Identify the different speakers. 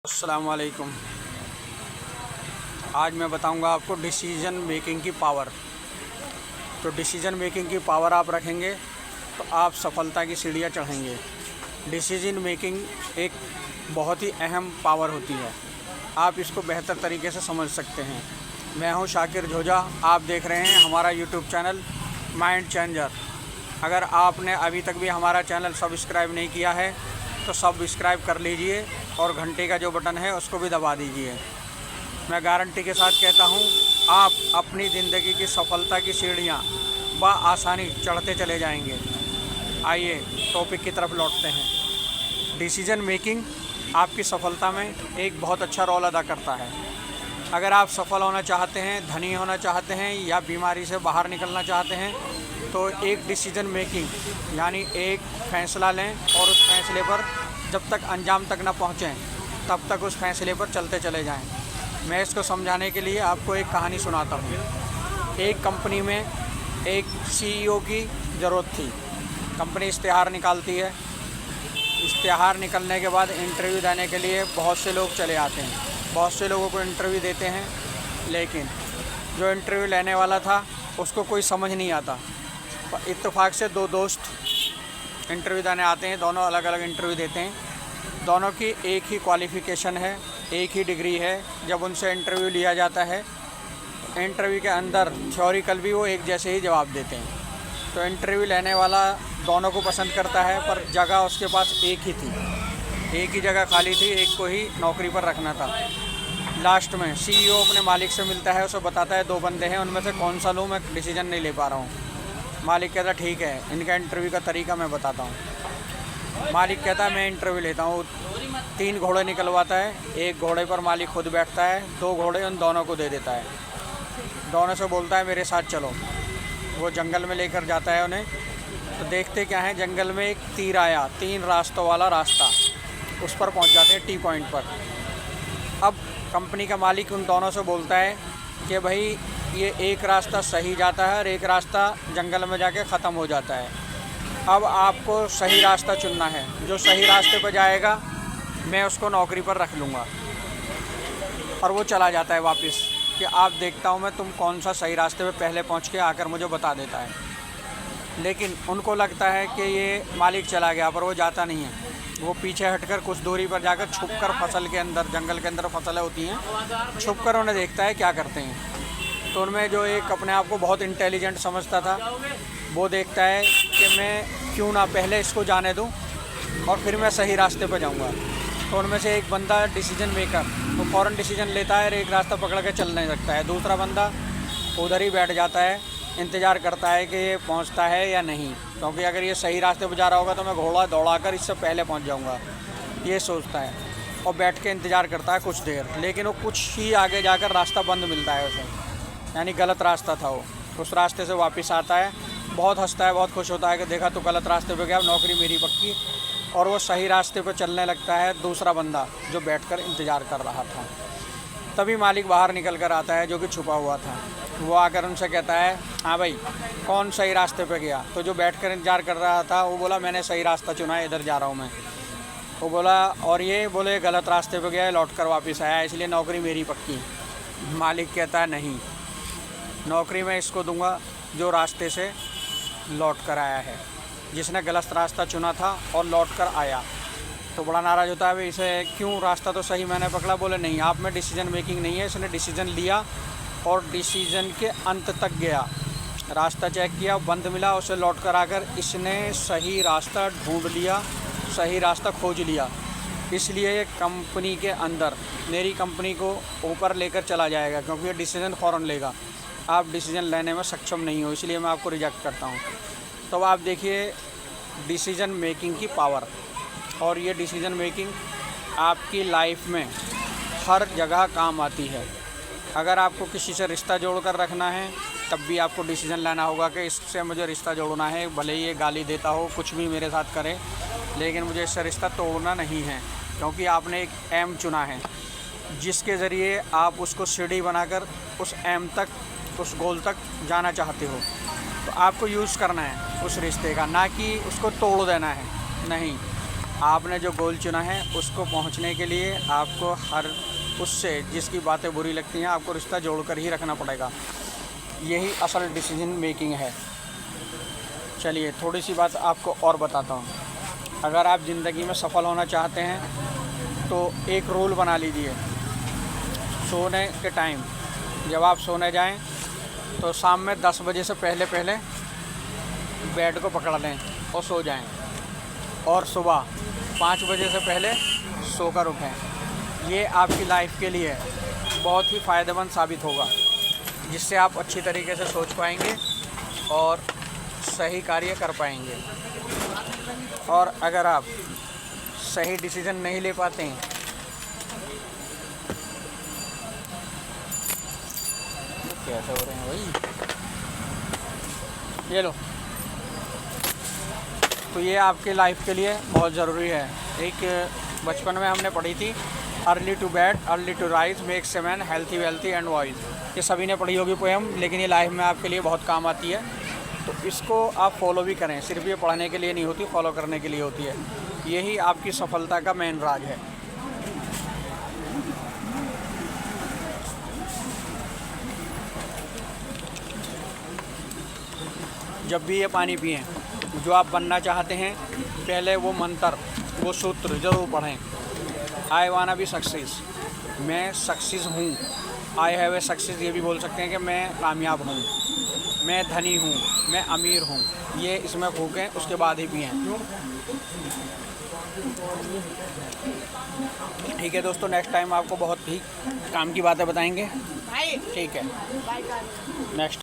Speaker 1: अस्सलाम वालेकुम। आज मैं बताऊंगा आपको डिसीजन मेकिंग की पावर। तो डिसीजन मेकिंग की पावर आप रखेंगे तो आप सफलता की सीढ़ियाँ चढ़ेंगे। डिसीजन मेकिंग एक बहुत ही अहम पावर होती है, आप इसको बेहतर तरीके से समझ सकते हैं। मैं हूं शाकिर जोजा, आप देख रहे हैं हमारा यूट्यूब चैनल माइंड चेंजर। अगर आपने अभी तक भी हमारा चैनल सब्सक्राइब नहीं किया है तो सब्सक्राइब कर लीजिए और घंटे का जो बटन है उसको भी दबा दीजिए। मैं गारंटी के साथ कहता हूं, आप अपनी ज़िंदगी की सफलता की सीढ़ियां बआसानी चढ़ते चले जाएंगे। आइए टॉपिक की तरफ लौटते हैं। डिसीजन मेकिंग आपकी सफलता में एक बहुत अच्छा रोल अदा करता है। अगर आप सफल होना चाहते हैं, धनी होना चाहते हैं या बीमारी से बाहर निकलना चाहते हैं तो एक डिसीजन मेकिंग यानी एक फ़ैसला लें और उस फैसले पर जब तक अंजाम तक ना पहुँचें तब तक उस फैसले पर चलते चले जाएं। मैं इसको समझाने के लिए आपको एक कहानी सुनाता हूँ। एक कंपनी में एक सीईओ की ज़रूरत थी। कंपनी इश्तिहार निकालती है। इश्तिहार निकलने के बाद इंटरव्यू देने के लिए बहुत से लोग चले आते हैं, बहुत से लोगों को इंटरव्यू देते हैं, लेकिन जो इंटरव्यू लेने वाला था उसको कोई समझ नहीं आता। इत्तेफाक से दो दोस्त इंटरव्यू देने आते हैं, दोनों अलग अलग इंटरव्यू देते हैं। दोनों की एक ही क्वालिफ़िकेशन है, एक ही डिग्री है। जब उनसे इंटरव्यू लिया जाता है, इंटरव्यू के अंदर थ्योरिकल भी वो एक जैसे ही जवाब देते हैं। तो इंटरव्यू लेने वाला दोनों को पसंद करता है, पर जगह उसके पास एक ही थी, एक ही जगह खाली थी, एक को ही नौकरी पर रखना था। लास्ट में सीईओ अपने मालिक से मिलता है, उसे बताता है 2 बंदे हैं, उनमें से कौन सा लूँ, मैं डिसीजन नहीं ले पा रहा हूँ। मालिक कहता ठीक है, इनका इंटरव्यू का तरीका मैं बताता हूँ। मालिक कहता है मैं इंटरव्यू लेता हूँ। 3 घोड़े निकलवाता है, एक घोड़े पर मालिक खुद बैठता है, 2 घोड़े उन दोनों को दे देता है। दोनों से बोलता है मेरे साथ चलो। वो जंगल में लेकर जाता है उन्हें। तो देखते क्या है, जंगल में एक तीर आया, 3 रास्तों वाला रास्ता। उस पर पहुंच जाते हैं टी पॉइंट पर। अब कंपनी का मालिक उन दोनों से बोलता है कि भाई ये एक रास्ता सही जाता है और एक रास्ता जंगल में जाके ख़त्म हो जाता है। अब आपको सही रास्ता चुनना है। जो सही रास्ते पर जाएगा मैं उसको नौकरी पर रख लूँगा। और वो चला जाता है वापस कि आप देखता हूँ मैं तुम कौन सा सही रास्ते पे पहले पहुँच के आकर मुझे बता देता है। लेकिन उनको लगता है कि ये मालिक चला गया, पर वो जाता नहीं है। वो पीछे हटकर कुछ दूरी पर जाकर छुपकर फसल के अंदर, जंगल के अंदर फसलें होती हैं, छुपकर उन्हें देखता है क्या करते हैं। तो उनमें जो एक अपने आप को बहुत इंटेलिजेंट समझता था, वो देखता है कि मैं क्यों ना पहले इसको जाने दूं और फिर मैं सही रास्ते पर जाऊंगा। तो उनमें से एक बंदा डिसीजन मेकर, वो फ़ौरन डिसीजन लेता है और एक रास्ता पकड़ के चलने लगता है। दूसरा बंदा उधर ही बैठ जाता है, इंतज़ार करता है कि ये पहुंचता है या नहीं, क्योंकि अगर ये सही रास्ते पर जा रहा होगा तो मैं घोड़ा दौड़ाकर इससे पहले पहुंच जाऊंगा, ये सोचता है। और बैठ के इंतज़ार करता है कुछ देर, लेकिन वो कुछ ही आगे जाकर रास्ता बंद मिलता है उसे, यानी गलत रास्ता था वो। उस रास्ते से वापस आता है, बहुत हंसता है, बहुत खुश होता है कि देखा तो गलत रास्ते पे गया, नौकरी मेरी पक्की। और वो सही रास्ते पे चलने लगता है, दूसरा बंदा जो बैठकर इंतज़ार कर रहा था। तभी मालिक बाहर निकल कर आता है, जो कि छुपा हुआ था। वो आकर उनसे कहता है हाँ भाई, कौन सही रास्ते पे गया? तो जो बैठकर इंतज़ार कर रहा था वो बोला मैंने सही रास्ता चुना है, इधर जा रहा हूँ मैं। वो बोला और ये बोले गलत रास्ते पे गया, लौट कर वापस आया, इसलिए नौकरी मेरी पक्की। मालिक कहता है नहीं, नौकरी मैं इसको दूंगा जो रास्ते से लौट कर आया है, जिसने गलत रास्ता चुना था और लौट कर आया। तो बड़ा नाराज़ होता है, भाई इसे क्यों, रास्ता तो सही मैंने पकड़ा। बोले नहीं, आप में डिसीजन मेकिंग नहीं है। इसने डिसीजन लिया और डिसीजन के अंत तक गया, रास्ता चेक किया, बंद मिला, उसे लौट कर आकर इसने सही रास्ता ढूंढ लिया, सही रास्ता खोज लिया। इसलिए ये कंपनी के अंदर मेरी कंपनी को ऊपर लेकर चला जाएगा, क्योंकि ये डिसीजन फ़ौरन लेगा। आप डिसीजन लेने में सक्षम नहीं हो, इसलिए मैं आपको रिजेक्ट करता हूँ। तो आप देखिए डिसीजन मेकिंग की पावर। और ये डिसीजन मेकिंग आपकी लाइफ में हर जगह काम आती है। अगर आपको किसी से रिश्ता जोड़ कर रखना है तब भी आपको डिसीजन लेना होगा कि इससे मुझे रिश्ता जोड़ना है, भले ही ये गाली देता हो, कुछ भी मेरे साथ करे, लेकिन मुझे इससे रिश्ता तोड़ना नहीं है, क्योंकि आपने एक एम चुना है जिसके ज़रिए आप उसको सीढ़ी बनाकर उस एम तक, उस गोल तक जाना चाहते हो। तो आपको यूज़ करना है उस रिश्ते का, ना कि उसको तोड़ देना है। नहीं, आपने जो गोल चुना है उसको पहुंचने के लिए आपको हर उससे जिसकी बातें बुरी लगती हैं आपको रिश्ता जोड़कर ही रखना पड़ेगा। यही असल डिसीजन मेकिंग है। चलिए थोड़ी सी बात आपको और बताता हूँ। अगर आप ज़िंदगी में सफल होना चाहते हैं तो एक रूल बना लीजिए। सोने के टाइम जब आप सोने जाएं तो शाम में 10 बजे से पहले बेड को पकड़ लें और सो जाएं, और सुबह 5 बजे से पहले सोकर उठें। ये आपकी लाइफ के लिए बहुत ही फ़ायदेमंद साबित होगा, जिससे आप अच्छी तरीके से सोच पाएंगे और सही कार्य कर पाएंगे। और अगर आप सही डिसीज़न नहीं ले पाते हैं तो कैसे हो रहे हैं भाई, ये लो, तो ये आपके लाइफ के लिए बहुत ज़रूरी है। एक बचपन में हमने पढ़ी थी, early to bed early to rise makes a man healthy wealthy and wise. ये सभी ने पढ़ी होगी पोएम, लेकिन ये लाइफ में आपके लिए बहुत काम आती है। तो इसको आप फॉलो भी करें, सिर्फ ये पढ़ने के लिए नहीं होती, फॉलो करने के लिए होती है। यही आपकी सफलता का मेन राज है। जब भी ये पानी पिएं, जो आप बनना चाहते हैं पहले वो मंत्र, वो सूत्र ज़रूर पढ़ें। आई वाना बी सक्सेस, मैं सक्सेस हूँ। आई हैव ए सक्सेस, ये भी बोल सकते हैं कि मैं कामयाब हूँ, मैं धनी हूँ, मैं अमीर हूँ। ये इसमें फूकें, उसके बाद ही पिएं। ठीक है दोस्तों, नेक्स्ट टाइम आपको बहुत ही काम की बातें बताएंगे। ठीक है, नेक्स्ट।